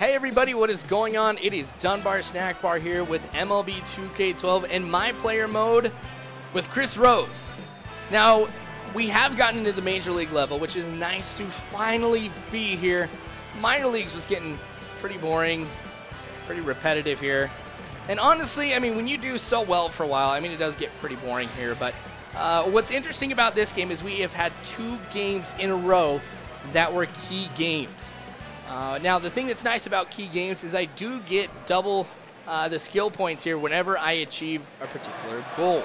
Hey everybody, what is going on? It is Dunbar Snack Bar here with MLB 2K12 and my player mode with Chris Rose. Now, we have gotten into the Major League level, which is nice to finally be here. Minor Leagues was getting pretty boring, pretty repetitive here. And honestly, I mean, when you do so well for a while, I mean, it does get pretty boring here. But what's interesting about this game is we have had 2 games in a row that were key games. Now, the thing that's nice about key games is I do get double the skill points here whenever I achieve a particular goal.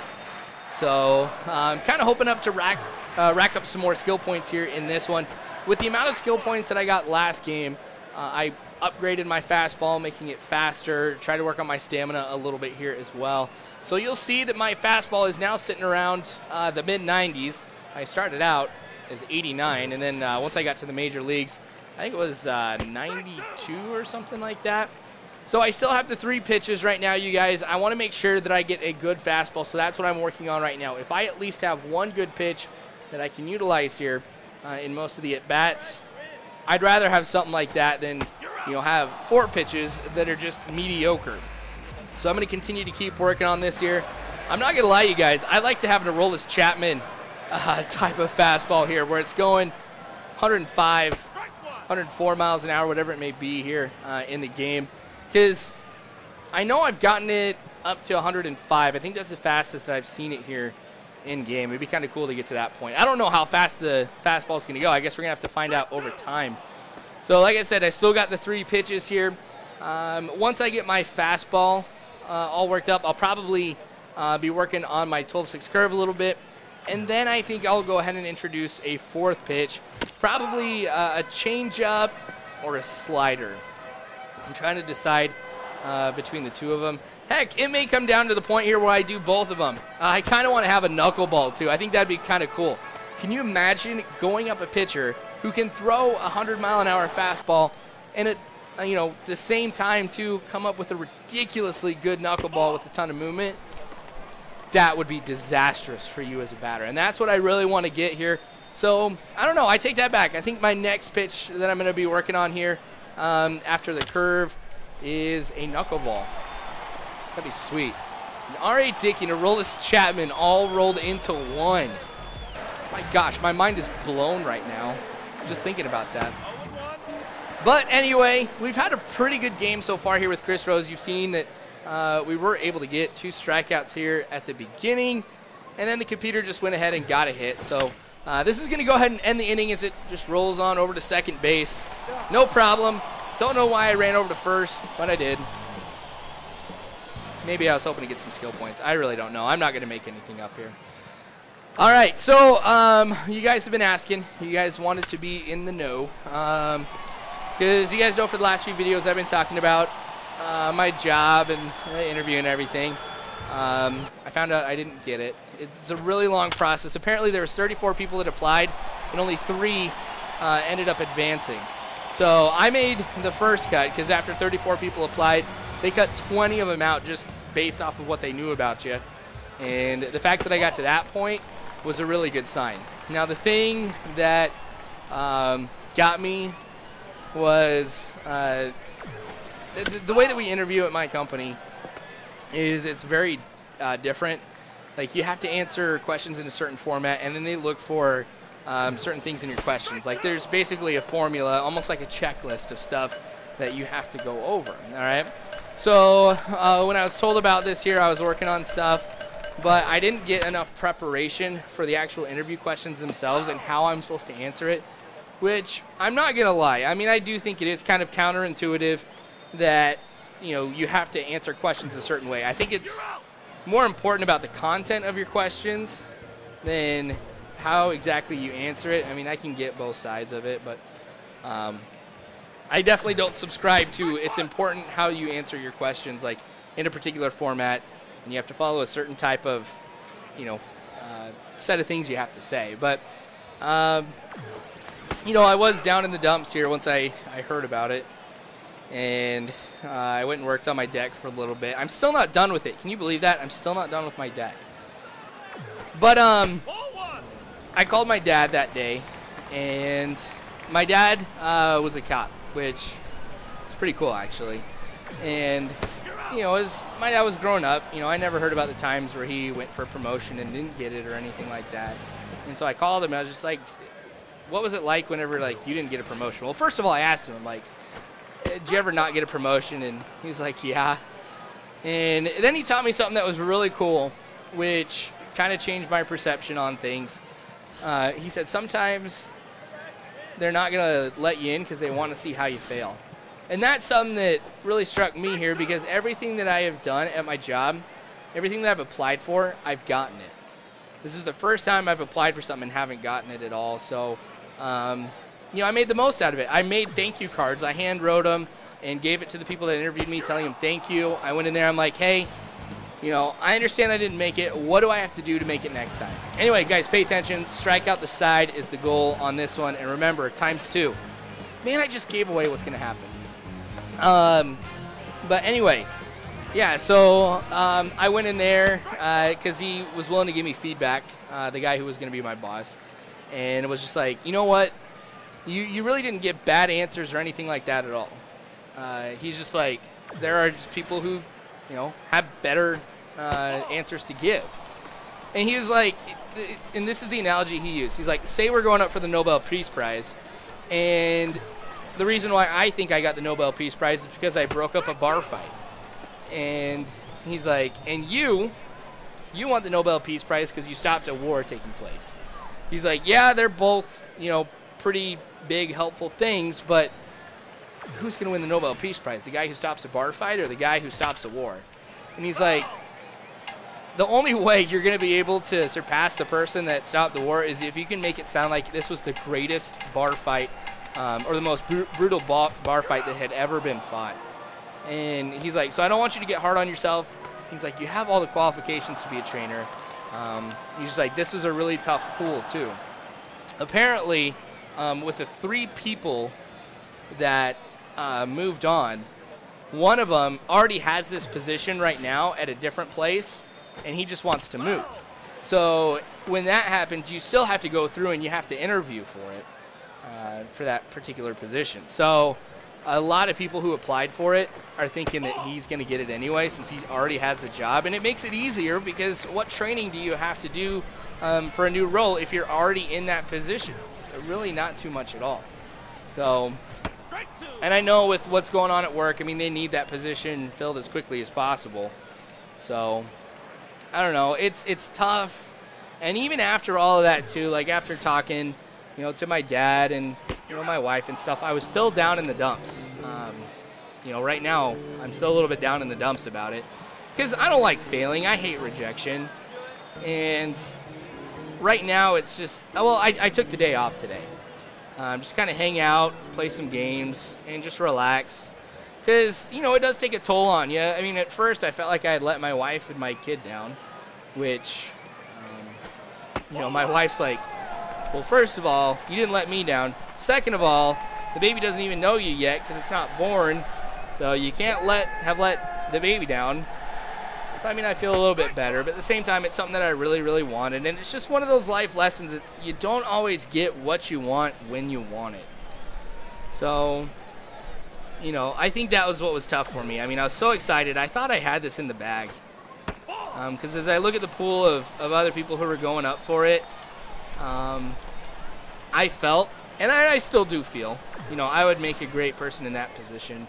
So I'm kind of hoping up to rack up some more skill points here in this one. With the amount of skill points that I got last game, I upgraded my fastball, making it faster, try to work on my stamina a little bit here as well. So you'll see that my fastball is now sitting around the mid-90s. I started out as 89, and then once I got to the major leagues, I think it was 92 or something like that. So I still have the 3 pitches right now, you guys. I want to make sure that I get a good fastball, so that's what I'm working on right now. If I at least have 1 good pitch that I can utilize here in most of the at-bats, I'd rather have something like that than, you know, have 4 pitches that are just mediocre. So I'm going to continue to keep working on this here. I'm not going to lie to you guys. I like to have an Aroldis Chapman type of fastball here where it's going 105, 104 miles an hour, whatever it may be here in the game. Because I know I've gotten it up to 105. I think that's the fastest that I've seen it here in game. It'd be kind of cool to get to that point. I don't know how fast the fastball is going to go. I guess we're going to have to find out over time. So like I said, I still got the 3 pitches here. Once I get my fastball all worked up, I'll probably be working on my 12-6 curve a little bit. And then I think I'll go ahead and introduce a 4th pitch, probably a changeup or a slider. I'm trying to decide between the 2 of them. Heck, it may come down to the point here where I do both of them. I kind of want to have a knuckleball too. I think that'd be kind of cool. Can you imagine going up a pitcher who can throw a 100-mile-an-hour fastball and at the same time to come up with a ridiculously good knuckleball with a ton of movement? That would be disastrous for you as a batter, and that's what I really want to get here. So I don't know. I take that back. I think my next pitch that I'm going to be working on here after the curve is a knuckleball. That'd be sweet. R.A. Dickey and Aroldis Chapman all rolled into one. My gosh, my mind is blown right now just thinking about that. But anyway, we've had a pretty good game so far here with Chris Rose. You've seen that we were able to get 2 strikeouts here at the beginning, and then the computer just went ahead and got a hit. So this is going to go ahead and end the inning as it just rolls on over to second base. No problem. Don't know why I ran over to first, but I did. Maybe I was hoping to get some skill points. I really don't know. I'm not going to make anything up here. All right, so you guys have been asking. You guys wanted to be in the know. Because you guys know for the last few videos I've been talking about my job and interview and everything. I found out I didn't get it. It's a really long process. Apparently there was 34 people that applied and only 3 ended up advancing. So I made the first cut because after 34 people applied, they cut 20 of them out just based off of what they knew about you. And the fact that I got to that point was a really good sign. Now the thing that got me was the way that we interview at my company is it's very different. Like you have to answer questions in a certain format, and then they look for certain things in your questions. Like there's basically a formula, almost like a checklist of stuff that you have to go over. All right. So when I was told about this here, I was working on stuff, but I didn't get enough preparation for the actual interview questions themselves and how I'm supposed to answer it. Which I'm not gonna lie. I mean, I do think it is kind of counterintuitive that you have to answer questions a certain way. I think it's more important about the content of your questions than how exactly you answer it. I mean, I can get both sides of it, but I definitely don't subscribe to it's important how you answer your questions, like in a particular format, and you have to follow a certain type of set of things you have to say. But I was down in the dumps here once I heard about it, and I went and worked on my deck for a little bit. I'm still not done with it. Can you believe that? I'm still not done with my deck. But I called my dad that day, and my dad was a cop, which It's pretty cool, actually. And, you know, as my dad was growing up, you know, I never heard about the times where he went for a promotion and didn't get it or anything like that. And so I called him, and I was just like, what was it like whenever, like, you didn't get a promotion? Well, first of all, I asked him, I'm like, did you ever not get a promotion? And he was like, yeah. And then he taught me something that was really cool, which kind of changed my perception on things. He said sometimes they're not going to let you in because they want to see how you fail. And that's something that really struck me here, because everything that I have done at my job, everything that I've applied for, I've gotten it. This is the first time I've applied for something and haven't gotten it at all. So, you know, I made the most out of it. I made thank you cards. I hand wrote them and gave it to the people that interviewed me, telling them thank you. I went in there, I'm like, hey, you know, I understand I didn't make it. What do I have to do to make it next time? Anyway, guys, pay attention. Strike out the side is the goal on this one. And remember, ×2. Man, I just gave away what's going to happen. But anyway, yeah, so I went in there because he was willing to give me feedback, the guy who was going to be my boss. And it was just like, you know what? You really didn't get bad answers or anything like that at all. He's just like, there are just people who, you know, have better answers to give. And he was like, and this is the analogy he used. He's like, say we're going up for the Nobel Peace Prize, and the reason why I think I got the Nobel Peace Prize is because I broke up a bar fight. And he's like, and you want the Nobel Peace Prize because you stopped a war taking place. He's like, yeah, they're both, you know, pretty big, helpful things, but who's going to win the Nobel Peace Prize? The guy who stops a bar fight or the guy who stops a war? And he's like, the only way you're going to be able to surpass the person that stopped the war is if you can make it sound like this was the greatest bar fight or the most brutal bar fight that had ever been fought. And he's like, so I don't want you to get hard on yourself. He's like, you have all the qualifications to be a trainer. He's just like, this was a really tough pool, too. Apparently, with the 3 people that moved on, one of them already has this position right now at a different place, and he just wants to move. So when that happens, you still have to go through and you have to interview for it, for that particular position. So a lot of people who applied for it are thinking that he's going to get it anyway since he already has the job. And it makes it easier because what training do you have to do for a new role if you're already in that position? Really not too much at all. So, and I know with what's going on at work, I mean, they need that position filled as quickly as possible. So, I don't know. It's tough. And even after all of that, too, like after talking, you know, to my dad and, you know, my wife and stuff, I was still down in the dumps. You know, right now, I'm still a little bit down in the dumps about it because I don't like failing. I hate rejection. And right now, it's just, well, I took the day off today. Just kind of hang out, play some games, and just relax. Because, you know, it does take a toll on you. I mean, at first, I felt like I had let my wife and my kid down, which, you know, my wife's like, well, first of all, you didn't let me down. Second of all, the baby doesn't even know you yet because it's not born, so you can't have let the baby down. So, I mean, I feel a little bit better, but at the same time, it's something that I really, really wanted, and it's just one of those life lessons that you don't always get what you want when you want it. So, you know, I think that was what was tough for me. I mean, I was so excited. I thought I had this in the bag because as I look at the pool of other people who were going up for it, I felt, and I still do feel, you know, I would make a great person in that position.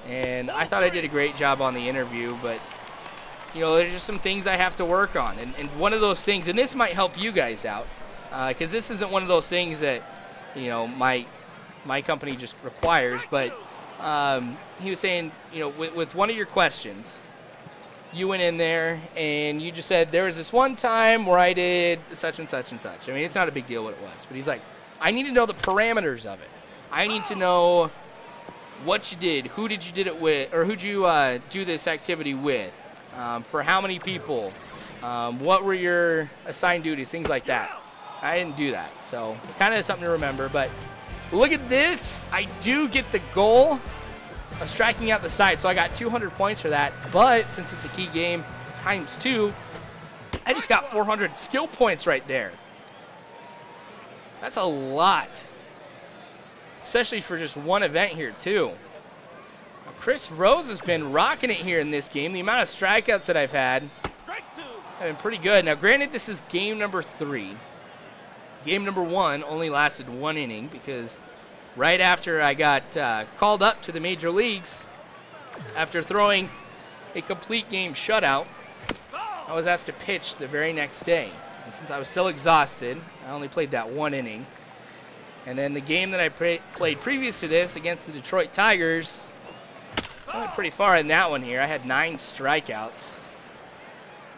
And I thought I did a great job on the interview, but, you know, there's just some things I have to work on. And one of those things, and this might help you guys out, because this isn't one of those things that, you know, my company just requires, but he was saying, you know, with one of your questions, you went in there and you just said, there was this one time where I did such and such and such. I mean, it's not a big deal what it was, but he's like, I need to know the parameters of it. I need to know what you did, who did you did it with, or who'd you do this activity with, for how many people, what were your assigned duties, things like that. I didn't do that, so kind of something to remember. But look at this. I do get the goal of striking out the side, so I got 200 points for that. But since it's a key game, ×2, I just got 400 skill points right there. That's a lot, especially for just one event here too. Chris Rose has been rocking it here in this game. The amount of strikeouts that I've had have been pretty good. Now, granted, this is game number 3. Game number 1 only lasted 1 inning because right after I got called up to the major leagues, after throwing a complete game shutout, I was asked to pitch the very next day. And since I was still exhausted, I only played that 1 inning. And then the game that I played previous to this against the Detroit Tigers, I went pretty far in that one here. I had 9 strikeouts.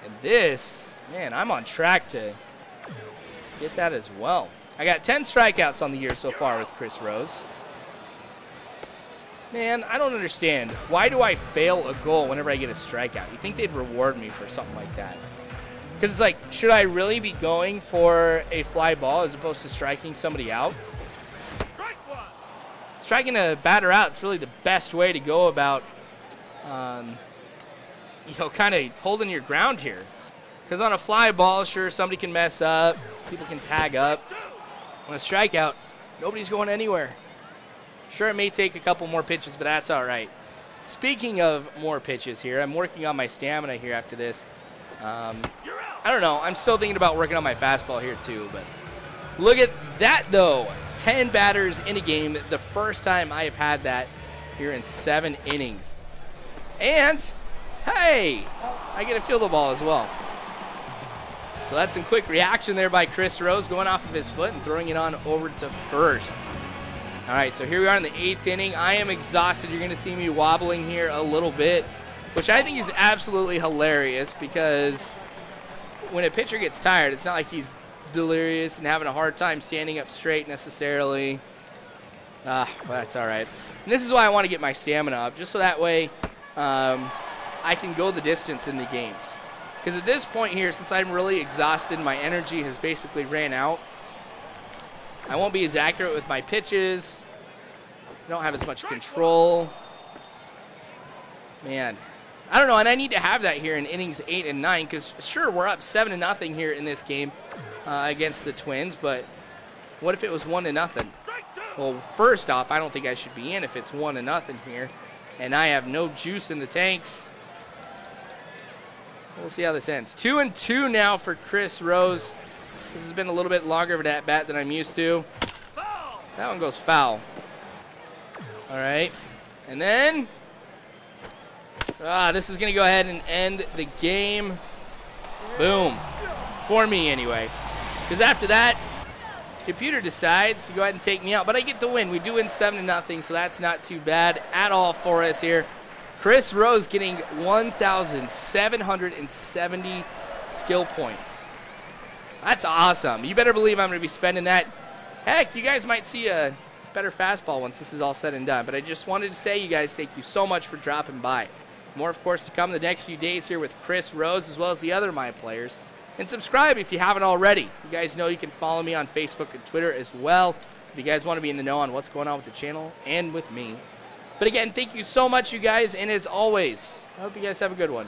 And this, man, I'm on track to get that as well. I got 10 strikeouts on the year so far with Chris Rose. Man, I don't understand. Why do I fail a goal whenever I get a strikeout? You think they'd reward me for something like that? Because it's like, should I really be going for a fly ball as opposed to striking somebody out? Striking a batter out is really the best way to go about, kind of holding your ground here. Because on a fly ball, sure, somebody can mess up. People can tag up. On a strikeout, nobody's going anywhere. Sure, it may take a couple more pitches, but that's all right. Speaking of more pitches here, I'm working on my stamina here after this. I don't know. I'm still thinking about working on my fastball here too, but look at that, though. 10 batters in a game. The first time I have had that here in 7 innings. And, hey, I get to feel the ball as well. So that's some quick reaction there by Chris Rose, going off of his foot and throwing it on over to first. All right, so here we are in the 8th inning. I am exhausted. You're going to see me wobbling here a little bit, which I think is absolutely hilarious because when a pitcher gets tired, it's not like he's delirious and having a hard time standing up straight necessarily. Well, that's all right. And this is why I want to get my stamina up, just so that way I can go the distance in the games. Because at this point here, since I'm really exhausted, my energy has basically ran out. I won't be as accurate with my pitches. I don't have as much control. Man, I don't know, and I need to have that here in innings 8 and 9 because, sure, we're up 7-0 here in this game against the Twins, but what if it was 1-0? Well, first off, I don't think I should be in if it's 1-0 here, and I have no juice in the tanks. We'll see how this ends. 2-2 now for Chris Rose. This has been a little bit longer of an at-bat than I'm used to. That one goes foul. All right. And then, this is going to go ahead and end the game. Boom. For me, anyway. Because after that, computer decides to go ahead and take me out. But I get the win. We do win 7-0, so that's not too bad at all for us here. Chris Rose getting 1,770 skill points. That's awesome. You better believe I'm going to be spending that. Heck, you guys might see a better fastball once this is all said and done. But I just wanted to say, you guys, thank you so much for dropping by. More, of course, to come the next few days here with Chris Rose as well as the other My Players. And subscribe if you haven't already. You guys know you can follow me on Facebook and Twitter as well if you guys want to be in the know on what's going on with the channel and with me. But again, thank you so much, you guys. And as always, I hope you guys have a good one.